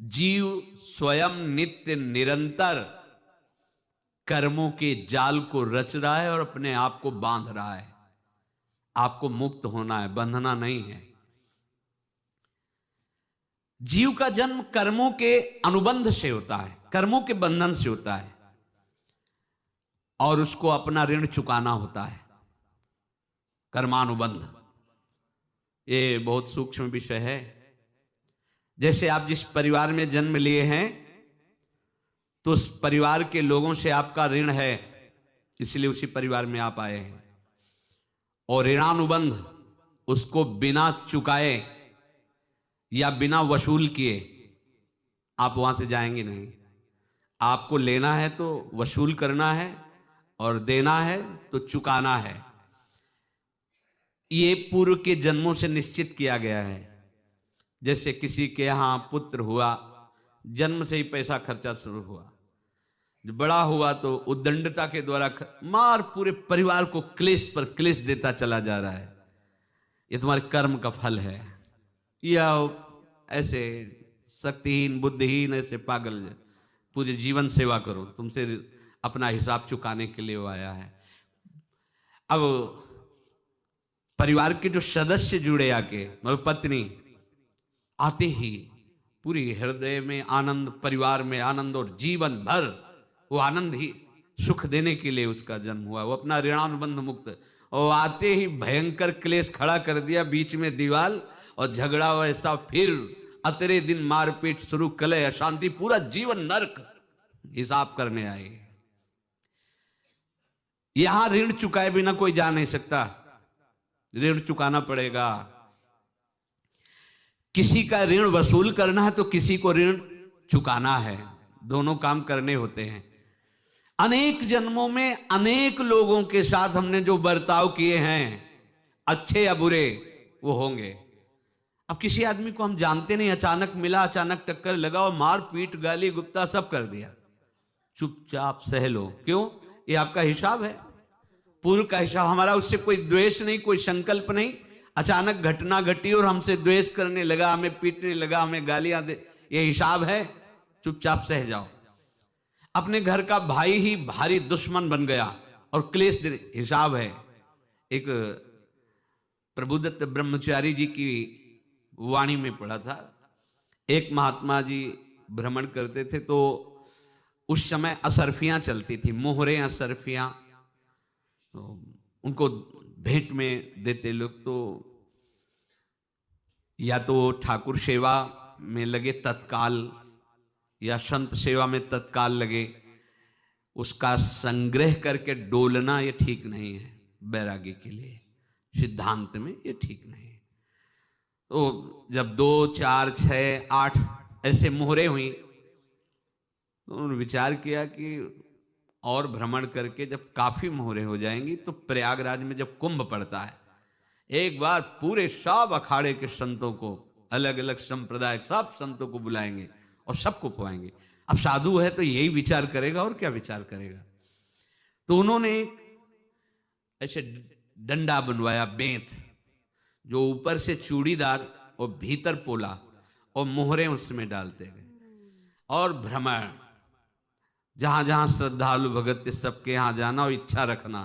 जीव स्वयं नित्य निरंतर कर्मों के जाल को रच रहा है और अपने आप को बांध रहा है। आपको मुक्त होना है, बंधना नहीं है। जीव का जन्म कर्मों के अनुबंध से होता है, कर्मों के बंधन से होता है, और उसको अपना ऋण चुकाना होता है। कर्मानुबंध ये बहुत सूक्ष्म विषय है। जैसे आप जिस परिवार में जन्म लिए हैं तो उस परिवार के लोगों से आपका ऋण है, इसलिए उसी परिवार में आप आए हैं। और ऋणानुबंध उसको बिना चुकाए या बिना वसूल किए आप वहां से जाएंगे नहीं। आपको लेना है तो वसूल करना है और देना है तो चुकाना है। ये पूर्व के जन्मों से निश्चित किया गया है। जैसे किसी के यहां पुत्र हुआ, जन्म से ही पैसा खर्चा शुरू हुआ, जब बड़ा हुआ तो उद्दंडता के द्वारा मार पूरे परिवार को क्लेश पर क्लेश देता चला जा रहा है। ये तुम्हारे कर्म का फल है। या ऐसे शक्तिहीन बुद्धिहीन ऐसे पागल पूरे जीवन सेवा करो, तुमसे अपना हिसाब चुकाने के लिए वो आया है। अब परिवार के जो सदस्य जुड़े आके, मतलब पत्नी आते ही पूरी हृदय में आनंद, परिवार में आनंद, और जीवन भर वो आनंद ही सुख देने के लिए उसका जन्म हुआ। वो अपना ऋणानुबंध मुक्त, और आते ही भयंकर क्लेश खड़ा कर दिया, बीच में दीवार और झगड़ा वैसा, फिर अतरे दिन मारपीट शुरू, कलह अशांति, पूरा जीवन नरक हिसाब करने आए। यहां ऋण चुकाए बिना कोई जा नहीं सकता, ऋण चुकाना पड़ेगा। किसी का ऋण वसूल करना है तो किसी को ऋण चुकाना है, दोनों काम करने होते हैं। अनेक जन्मों में अनेक लोगों के साथ हमने जो बर्ताव किए हैं, अच्छे या बुरे, वो होंगे। अब किसी आदमी को हम जानते नहीं, अचानक मिला, अचानक टक्कर लगा और मार पीट गाली गुप्ता सब कर दिया, चुपचाप सह लो। क्यों? ये आपका हिसाब है, पूर्व का हिसाब। हमारा उससे कोई द्वेष नहीं, कोई संकल्प नहीं। अचानक घटना घटी और हमसे द्वेष करने लगा, हमें पीटने लगा, हमें गालियां दे, ये हिसाब है, चुपचाप सह जाओ। अपने घर का भाई ही भारी दुश्मन बन गया और क्लेश दे, हिसाब है। एक प्रभुदत्त ब्रह्मचारी जी की वाणी में पढ़ा था, एक महात्मा जी भ्रमण करते थे तो उस समय असरफियां चलती थी, मोहरे असरफियां, तो उनको भेंट में देते लोग। तो या तो ठाकुर सेवा में लगे तत्काल, या संत सेवा में तत्काल लगे, उसका संग्रह करके डोलना ये ठीक नहीं है। बैरागी के लिए सिद्धांत में ये ठीक नहीं है। तो जब 2, 4, 6, 8 ऐसे मोहरे हुई तो उन्होंने विचार किया कि और भ्रमण करके जब काफी मोहरे हो जाएंगी तो प्रयागराज में जब कुंभ पड़ता है, एक बार पूरे सब अखाड़े के संतों को, अलग अलग संप्रदाय सब संतों को बुलाएंगे और सबको पवाएंगे। अब साधु है तो यही विचार करेगा, और क्या विचार करेगा। तो उन्होंने ऐसे डंडा बनवाया, बेंत, जो ऊपर से चूड़ीदार और भीतर पोला, और मोहरे उसमें डालते गए। और भ्रमण, जहां जहां श्रद्धालु भगत सबके यहां जाना और इच्छा रखना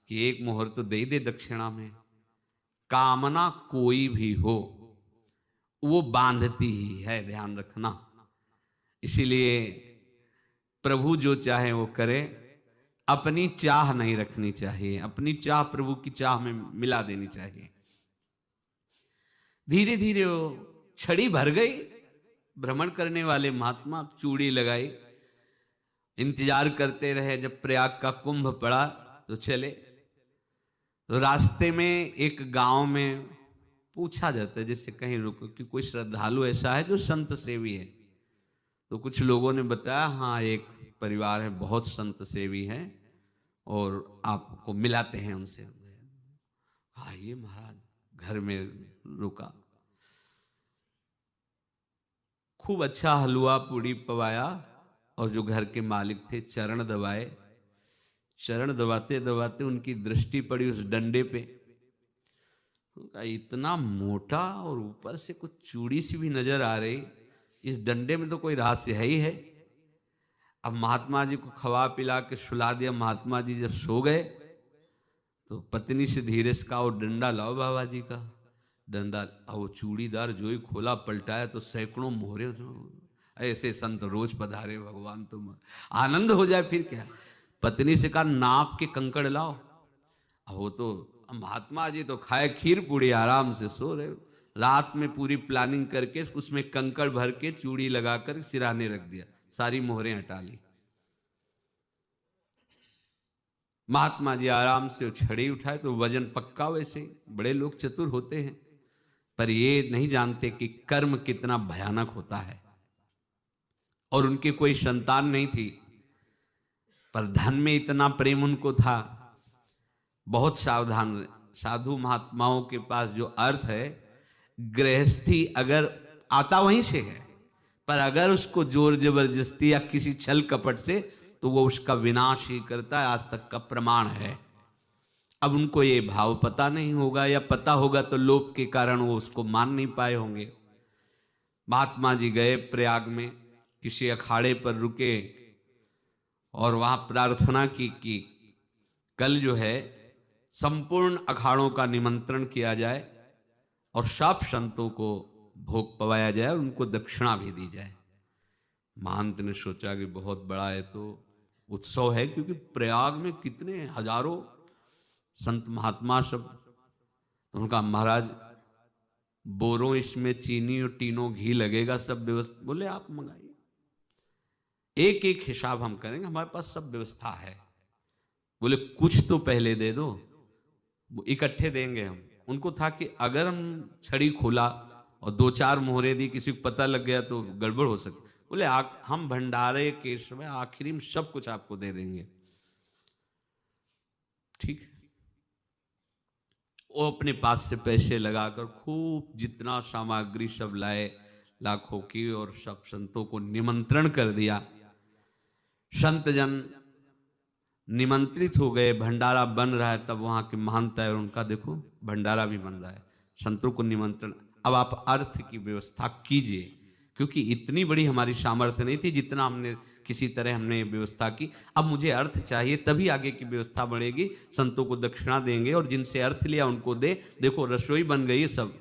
कि एक मोहर तो दे दे दक्षिणा में। कामना कोई भी हो वो बांधती ही है, ध्यान रखना। इसीलिए प्रभु जो चाहे वो करे, अपनी चाह नहीं रखनी चाहिए, अपनी चाह प्रभु की चाह में मिला देनी चाहिए। धीरे धीरे वो छड़ी भर गई। भ्रमण करने वाले महात्मा चूड़ी लगाई, इंतजार करते रहे। जब प्रयाग का कुंभ पड़ा तो चले। तो रास्ते में एक गांव में पूछा जाता है, जैसे कहीं रुको कि कोई श्रद्धालु ऐसा है जो संत सेवी है। तो कुछ लोगों ने बताया, हाँ एक परिवार है, बहुत संत सेवी है और आपको मिलाते हैं उनसे। हाँ ये महाराज घर में रुका, खूब अच्छा हलवा पूड़ी पवाया, और जो घर के मालिक थे चरण दबाए। चरण दबाते दबाते उनकी दृष्टि पड़ी उस डंडे पे, इतना मोटा और ऊपर से कुछ चूड़ी सी भी नजर आ रही, इस डंडे में तो कोई रहस्य है ही है। अब महात्मा जी को खवा पिला के सुला दिया। महात्मा जी जब सो गए तो पत्नी से धीरे से कहा, वो डंडा लाओ बाबा जी का डंडा। अब वो चूड़ीदार जो ही खोला पलटाया तो सैकड़ों मोहरे। ऐसे संत रोज पधारे भगवान, तुम आनंद हो जाए फिर क्या। पत्नी से कहा, नाप के कंकड़ लाओ। अब वो तो महात्मा जी तो खाए खीर पूड़ी, आराम से सो रहे। रात में पूरी प्लानिंग करके उसमें कंकड़ भर के चूड़ी लगाकर सिराने रख दिया, सारी मोहरें हटा ली। महात्मा जी आराम से छड़ी उठाए तो वजन पक्का। वैसे बड़े लोग चतुर होते हैं, पर ये नहीं जानते कि कर्म कितना भयानक होता है। और उनकी कोई संतान नहीं थी, पर धन में इतना प्रेम उनको था। बहुत सावधान। साधु महात्माओं के पास जो अर्थ है, गृहस्थी अगर आता वहीं से है, पर अगर उसको जोर जबरदस्ती या किसी छल कपट से, तो वो उसका विनाश ही करता है। आज तक का प्रमाण है। अब उनको ये भाव पता नहीं होगा, या पता होगा तो लोभ के कारण वो उसको मान नहीं पाए होंगे। महात्मा जी गए प्रयाग में, किसी अखाड़े पर रुके और वहां प्रार्थना की कि कल जो है संपूर्ण अखाड़ों का निमंत्रण किया जाए और सब संतों को भोग पवाया जाए और उनको दक्षिणा भी दी जाए। महंत ने सोचा कि बहुत बड़ा है तो उत्सव है, क्योंकि प्रयाग में कितने हजारों संत महात्मा सब। तो उनका महाराज बोरों इसमें चीनी और टीनों घी लगेगा, सब व्यवस्था। बोले आप मंगाइए, एक एक हिसाब हम करेंगे, हमारे पास सब व्यवस्था है। बोले कुछ तो पहले दे दो, इकट्ठे देंगे हम। उनको था कि अगर हम छड़ी खोला और दो चार मोहरे दी, किसी को पता लग गया तो गड़बड़ हो सकती। बोले हम भंडारे के समय आखिरी में सब कुछ आपको दे देंगे। ठीक। वो अपने पास से पैसे लगाकर खूब जितना सामग्री सब लाए, लाखों की, और सब संतों को निमंत्रण कर दिया। संत जन निमंत्रित हो गए, भंडारा बन रहा है। तब वहां के महंत है और उनका देखो भंडारा भी बन रहा है, संतों को निमंत्रण। अब आप अर्थ की व्यवस्था कीजिए, क्योंकि इतनी बड़ी हमारी सामर्थ्य नहीं थी जितना हमने किसी तरह हमने व्यवस्था की। अब मुझे अर्थ चाहिए, तभी आगे की व्यवस्था बढ़ेगी। संतों को दक्षिणा देंगे और जिनसे अर्थ लिया उनको दे। देखो रसोई बन गई सब।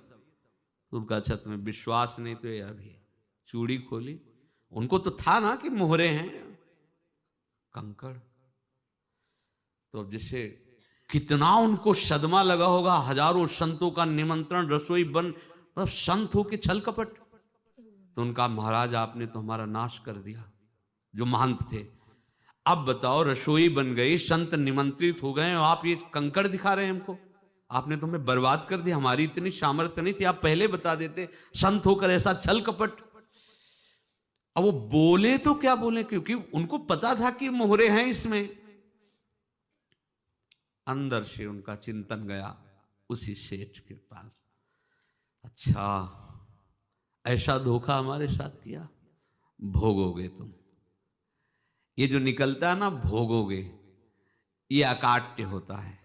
उनका अच्छा तुम्हें विश्वास नहीं तो ये अभी चूड़ी खोली, उनको तो था ना कि मोहरे हैं कंकड़। तो अब जैसे कितना उनको सदमा लगा होगा, हजारों संतों का निमंत्रण, रसोई बन, मतलब संत हो के छल कपट। तो उनका महाराज आपने तो हमारा नाश कर दिया, जो महंत थे। अब बताओ रसोई बन गई, संत निमंत्रित हो गए, और आप ये कंकड़ दिखा रहे हैं हमको। आपने तो हमें बर्बाद कर दिया, हमारी इतनी सामर्थ्य नहीं थी, आप पहले बता देते। संत होकर ऐसा छल कपट। अब वो बोले तो क्या बोले, क्योंकि उनको पता था कि मोहरे हैं इसमें। अंदर से उनका चिंतन गया उसी सेठ के पास, अच्छा ऐसा धोखा हमारे साथ किया, भोगोगे तुम। ये जो निकलता है ना भोगोगे, ये अकाट्य होता है।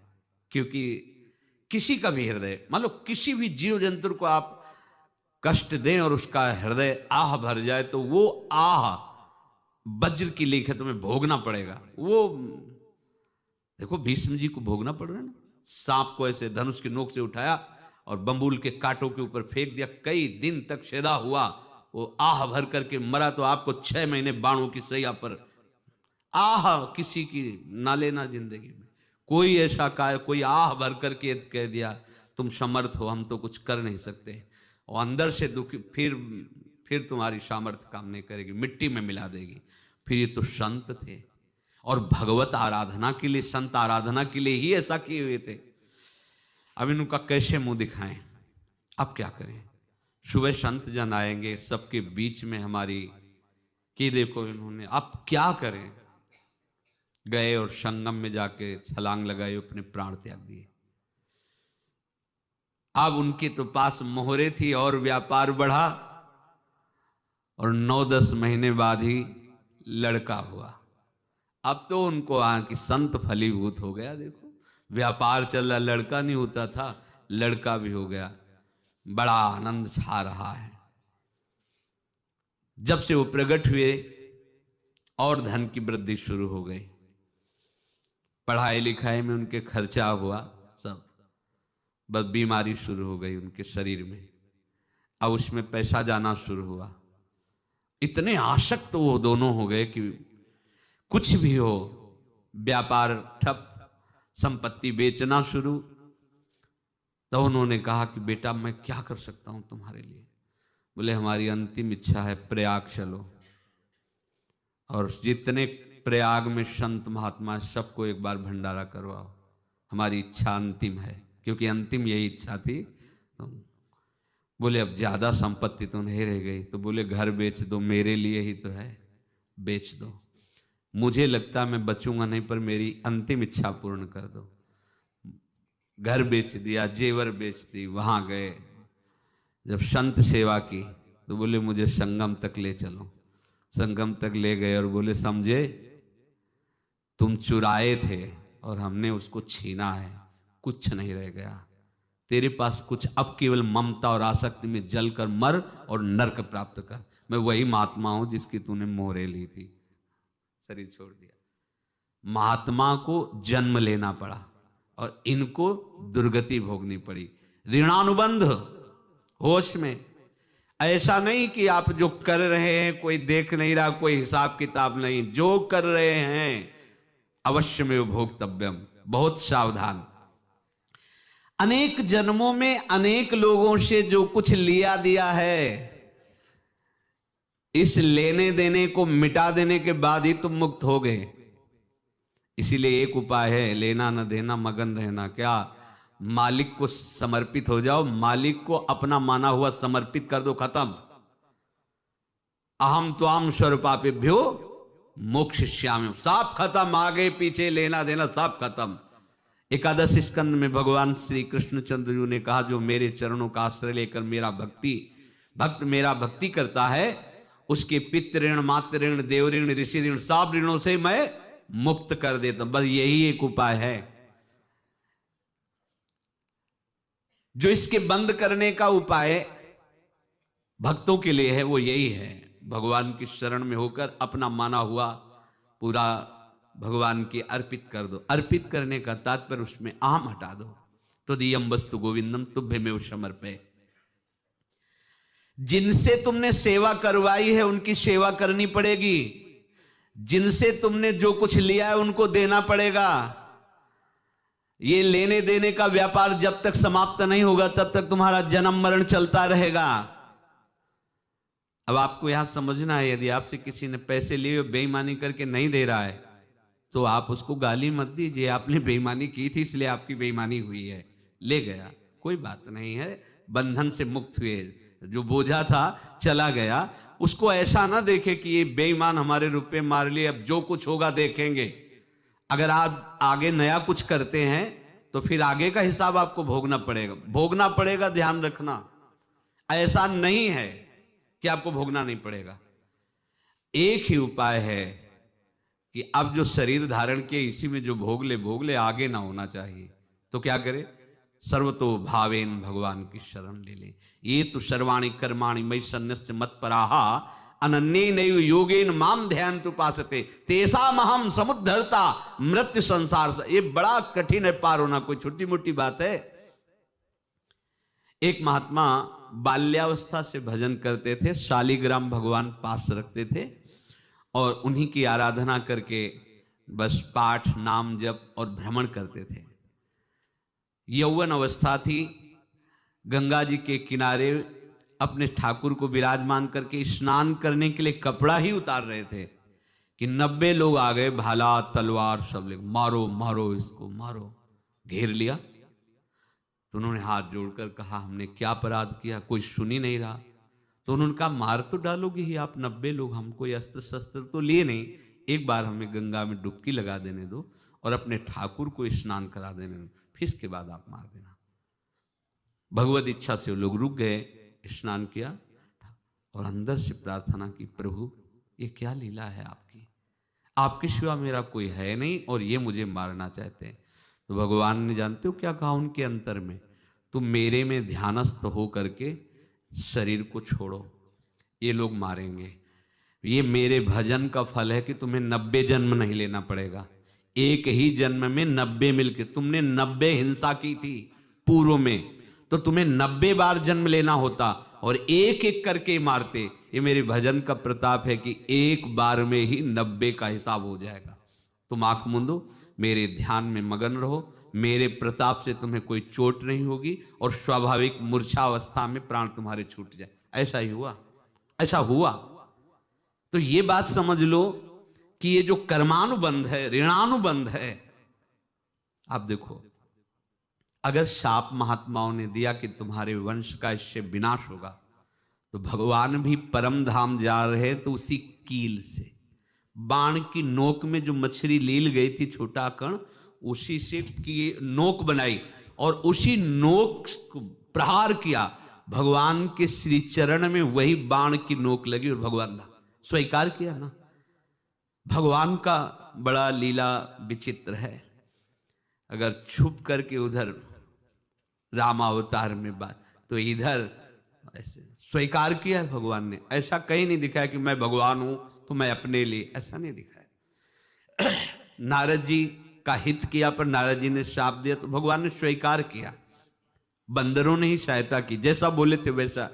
क्योंकि किसी का भी हृदय, मान लो किसी भी जीव जंतु को आप कष्ट दें और उसका हृदय आह भर जाए, तो वो आह वज्र की लेख है, तुम्हें भोगना पड़ेगा। वो देखो भीष्म जी को भोगना पड़ रहा है ना। सांप को ऐसे धनुष की नोक से उठाया और बंबूल के कांटों के ऊपर फेंक दिया, कई दिन तक सेदा हुआ, वो आह भर करके मरा। तो आपको 6 महीने बाणों की सैया पर आह किसी की ना लेना जिंदगी में। कोई ऐसा कोई आह भर करके कह दिया तुम समर्थ हो, हम तो कुछ कर नहीं सकते, और अंदर से दुखी, फिर तुम्हारी सामर्थ्य काम नहीं करेगी, मिट्टी में मिला देगी। फिर ये तो संत थे और भगवत आराधना के लिए, संत आराधना के लिए ही ऐसा किए हुए थे। अब इनका कैसे मुंह दिखाएं, अब क्या करें। सुबह संत जन आएंगे, सबके बीच में हमारी कि देखो इन्होंने, अब क्या करें। गए और संगम में जाके छलांग लगाई, अपने प्राण त्याग दिए। अब उनके तो पास मोहरे थी और व्यापार बढ़ा, और 9-10 महीने बाद ही लड़का हुआ। अब तो उनको कि संत फलीभूत हो गया। देखो व्यापार चल रहा, लड़का नहीं होता था, लड़का भी हो गया, बड़ा आनंद छा रहा है। जब से वो प्रकट हुए और धन की वृद्धि शुरू हो गई, पढ़ाई लिखाई में उनके खर्चा हुआ सब, बस बीमारी शुरू हो गई उनके शरीर में, अब उसमें पैसा जाना शुरू हुआ। इतने आसक्त वो दोनों हो गए कि कुछ भी हो, व्यापार ठप, संपत्ति बेचना शुरू। तो उन्होंने कहा कि बेटा मैं क्या कर सकता हूं तुम्हारे लिए? बोले हमारी अंतिम इच्छा है प्रयाग चलो, और जितने प्रयाग में संत महात्मा सबको एक बार भंडारा करवाओ, हमारी इच्छा अंतिम है, क्योंकि अंतिम यही इच्छा थी। तो बोले अब ज्यादा संपत्ति तो नहीं रह गई, तो बोले घर बेच दो, मेरे लिए ही तो है, बेच दो। मुझे लगता मैं बचूंगा नहीं, पर मेरी अंतिम इच्छा पूर्ण कर दो। घर बेच दिया, जेवर बेच दी। वहां गए, जब संत सेवा की तो बोले मुझे संगम तक ले चलो। संगम तक ले गए और बोले समझे तुम चुराए थे और हमने उसको छीना है, कुछ नहीं रह गया तेरे पास कुछ, अब केवल ममता और आसक्ति में जल कर मर और नरक प्राप्त कर। मैं वही महात्मा हूं जिसकी तूने मोहरे ली थी, शरीर छोड़ दिया। महात्मा को जन्म लेना पड़ा और इनको दुर्गति भोगनी पड़ी। ऋणानुबंध होश में, ऐसा नहीं कि आप जो कर रहे हैं कोई देख नहीं रहा, कोई हिसाब किताब नहीं, जो कर रहे हैं अवश्य में भोक्तव्यम, बहुत सावधान। अनेक जन्मों में अनेक लोगों से जो कुछ लिया दिया है, इस लेने देने को मिटा देने के बाद ही तुम मुक्त हो गए। इसीलिए एक उपाय है, लेना न देना मगन रहना। क्या? मालिक को समर्पित हो जाओ, मालिक को अपना माना हुआ समर्पित कर दो, खत्म। अहम त्वाम स्वरूपापेभ्यो मोक्षयिष्यामि, सब खत्म, आगे पीछे लेना देना सब खत्म। एकादश स्कंद में भगवान श्री कृष्णचंद्र जी ने कहा जो मेरे चरणों का आश्रय लेकर भक्त मेरा भक्ति करता है, उसके पितृ ऋण, मातृ ऋण, देव ऋण, ऋषि ऋण, सब ऋणों से मैं मुक्त कर देता हूं। बस यही एक उपाय है जो इसके बंद करने का उपाय भक्तों के लिए है, वो यही है, भगवान की शरण में होकर अपना माना हुआ पूरा भगवान की अर्पित कर दो। अर्पित करने का तात्पर्य उसमें अहम हटा दो। तो दियम वस्तु गोविंदम तुभ्यमेव समर्पय। जिनसे तुमने सेवा करवाई है उनकी सेवा करनी पड़ेगी, जिनसे तुमने जो कुछ लिया है उनको देना पड़ेगा। ये लेने देने का व्यापार जब तक समाप्त नहीं होगा तब तक तुम्हारा जन्म मरण चलता रहेगा। अब आपको यहां समझना है, यदि आपसे किसी ने पैसे लिए बेईमानी करके नहीं दे रहा है तो आप उसको गाली मत दीजिए, आपने बेईमानी की थी इसलिए आपकी बेईमानी हुई है, ले गया, कोई बात नहीं है, बंधन से मुक्त हुए, जो बोझा था चला गया। उसको ऐसा ना देखे कि ये बेईमान हमारे रुपए मार लिए, अब जो कुछ होगा देखेंगे। अगर आप आगे नया कुछ करते हैं तो फिर आगे का हिसाब आपको भोगना पड़ेगा, ध्यान रखना। ऐसा नहीं है कि आपको भोगना नहीं पड़ेगा। एक ही उपाय है कि अब जो शरीर धारण किए इसी में जो भोग ले, आगे ना होना चाहिए। तो क्या करे? सर्वतो भावेन भगवान की शरण ले ले। ये तो सर्वाणि कर्माणि मयि सन्न्यस्य मत्पराहा अनन्ये नैव योगेन माम ध्यायन्तु उपासते तेषामहं समुद्धर्ता मृत्यु संसार से। ये बड़ा कठिन है पार होना, कोई छोटी मोटी बात है। एक महात्मा बाल्यावस्था से भजन करते थे, शालिग्राम भगवान पास रखते थे और उन्हीं की आराधना करके बस पाठ, नाम, जप और भ्रमण करते थे। यौवन अवस्था थी, गंगा जी के किनारे अपने ठाकुर को विराजमान करके स्नान करने के लिए कपड़ा ही उतार रहे थे कि 90 लोग आ गए, भाला तलवार सब ले, मारो मारो इसको मारो, घेर लिया। तो उन्होंने हाथ जोड़कर कहा हमने क्या अपराध किया, कोई सुन ही नहीं रहा। तो उन्होंने कहा मार तो डालोगे ही आप, 90 लोग, हम कोई अस्त्र शस्त्र तो लिए नहीं, एक बार हमें गंगा में डुबकी लगा देने दो और अपने ठाकुर को स्नान करा देने दो, फिर इसके बाद आप मार देना। भगवत इच्छा से वो लोग रुक गए, स्नान किया और अंदर से प्रार्थना की, प्रभु ये क्या लीला है आपकी, आपके सिवा मेरा कोई है नहीं और ये मुझे मारना चाहते हैं। तो भगवान ने जानते हो क्या कहा उनके अंतर में, तुम मेरे में ध्यानस्थ हो करके शरीर को छोड़ो, ये लोग मारेंगे। ये मेरे भजन का फल है कि तुम्हें 90 जन्म नहीं लेना पड़ेगा। एक ही जन्म में 90 मिलके, तुमने 90 हिंसा की थी पूर्व में, तो तुम्हें 90 बार जन्म लेना होता और एक एक करके मारते। ये मेरे भजन का प्रताप है कि एक बार में ही 90 का हिसाब हो जाएगा। तुम आंख मूंदो, मेरे ध्यान में मगन रहो, मेरे प्रताप से तुम्हें कोई चोट नहीं होगी और स्वाभाविक मूर्छावस्था में प्राण तुम्हारे छूट जाए। ऐसा ही हुआ, ऐसा हुआ। तो ये बात समझ लो कि ये जो कर्मानुबंध है, ऋणानुबंध है। आप देखो, अगर शाप महात्माओं ने दिया कि तुम्हारे वंश का इससे विनाश होगा, तो भगवान भी परम धाम जा रहे तो उसी कील से, बाण की नोक में जो मछली लील गई थी, छोटा कण, उसी से की नोक बनाई और उसी नोक को प्रहार किया। भगवान के श्री चरण में वही बाण की नोक लगी और भगवान ने स्वीकार किया ना। भगवान का बड़ा लीला विचित्र है। अगर छुप करके उधर रामावतार में बात, तो इधर ऐसे स्वीकार किया है भगवान ने। ऐसा कहीं नहीं दिखाया कि मैं भगवान हूं तो मैं अपने लिए, ऐसा नहीं दिखाया। नारद जी का हित किया पर नारद जी ने शाप दिया तो भगवान ने स्वीकार किया। बंदरों ने ही सहायता की, जैसा बोले थे वैसा।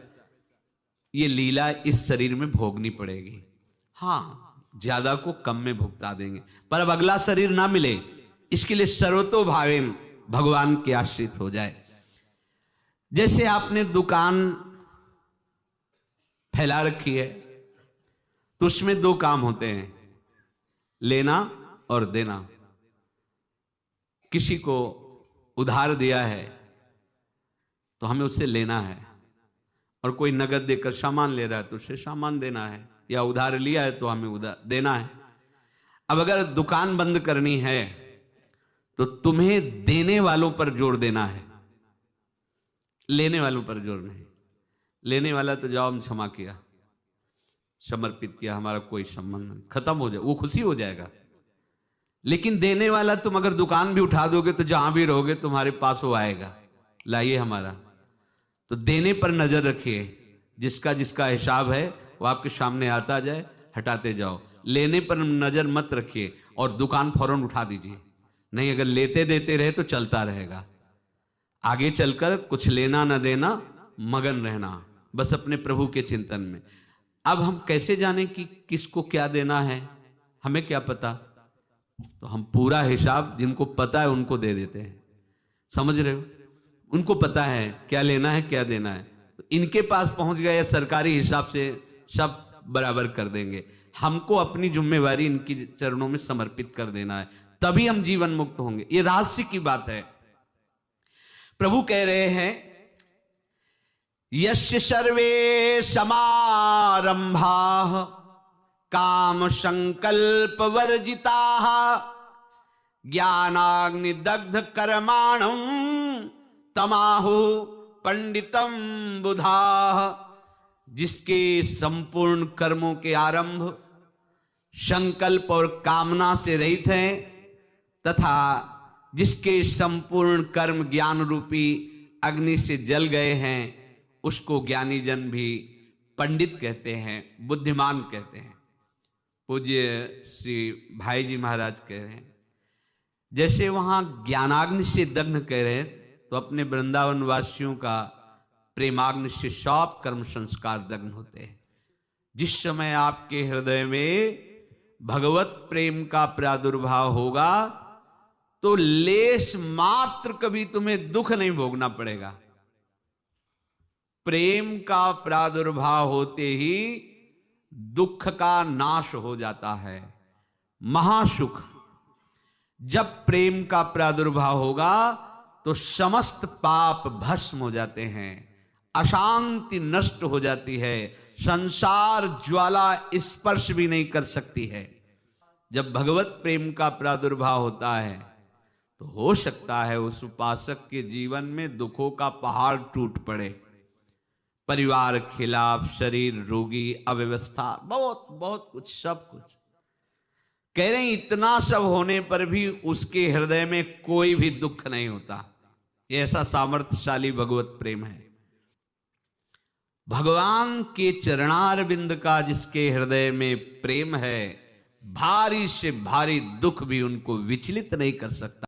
ये लीला इस शरीर में भोगनी पड़ेगी। हाँ, ज्यादा को कम में भुगता देंगे, पर अब अगला शरीर ना मिले, इसके लिए सर्वतोभावेन भगवान के आश्रित हो जाए। जैसे आपने दुकान फैला रखी है तो उसमें दो काम होते हैं, लेना और देना। किसी को उधार दिया है तो हमें उससे लेना है, और कोई नगद देकर सामान ले रहा है तो उसे सामान देना है, या उधार लिया है तो हमें उधार देना है। अब अगर दुकान बंद करनी है तो तुम्हें देने वालों पर जोर देना है, लेने वालों पर जोर नहीं। लेने वाला तो जाओ हम क्षमा किया, समर्पित किया, हमारा कोई संबंध नहीं, खत्म हो जाए, वो खुशी हो जाएगा। लेकिन देने वाला, तुम अगर दुकान भी उठा दोगे तो जहां भी रहोगे तुम्हारे पास वो आएगा, लाइए हमारा। तो देने पर नजर रखिए, जिसका जिसका हिसाब है वो आपके सामने आता जाए, हटाते जाओ। लेने पर नजर मत रखिए और दुकान फौरन उठा दीजिए, नहीं अगर लेते देते रहे तो चलता रहेगा। आगे चलकर कुछ लेना न देना, मगन रहना बस अपने प्रभु के चिंतन में। अब हम कैसे जाने कि किसको क्या देना है, हमें क्या पता? तो हम पूरा हिसाब जिनको पता है उनको दे देते हैं, समझ रहे हो? उनको पता है क्या लेना है क्या देना है, तो इनके पास पहुंच गए, सरकारी हिसाब से सब बराबर कर देंगे। हमको अपनी जिम्मेवारी इनकी चरणों में समर्पित कर देना है, तभी हम जीवन मुक्त होंगे। ये रहस्य की बात है। प्रभु कह रहे हैं, यस्य सर्वे समारंभाः काम संकल्प वर्जिताः ज्ञानाग्नि दग्ध कर्माणं तमाहु पंडितम बुधाः। जिसके संपूर्ण कर्मों के आरंभ संकल्प और कामना से रहित हैं, तथा जिसके संपूर्ण कर्म ज्ञान रूपी अग्नि से जल गए हैं, उसको ज्ञानी जन भी पंडित कहते हैं, बुद्धिमान कहते हैं। पूज्य श्री भाई जी महाराज कह रहे हैं, जैसे वहां ज्ञानाग्नि से दग्ध कह रहे हैं, तो अपने वृंदावन वासियों का प्रेमाग्नि से सब कर्म संस्कार दग्न होते हैं। जिस समय आपके हृदय में भगवत प्रेम का प्रादुर्भाव होगा तो लेश मात्र कभी तुम्हें दुख नहीं भोगना पड़ेगा। प्रेम का प्रादुर्भाव होते ही दुख का नाश हो जाता है, महासुख। जब प्रेम का प्रादुर्भाव होगा तो समस्त पाप भस्म हो जाते हैं, अशांति नष्ट हो जाती है, संसार ज्वाला स्पर्श भी नहीं कर सकती है। जब भगवत प्रेम का प्रादुर्भाव होता है तो हो सकता है उस उपासक के जीवन में दुखों का पहाड़ टूट पड़े, परिवार खिलाफ, शरीर रोगी, अव्यवस्था, बहुत बहुत कुछ, सब कुछ। कह रहे हैं इतना सब होने पर भी उसके हृदय में कोई भी दुख नहीं होता। ऐसा सामर्थ्यशाली भगवत प्रेम है। भगवान के चरणारविंद का जिसके हृदय में प्रेम है, भारी से भारी दुख भी उनको विचलित नहीं कर सकता।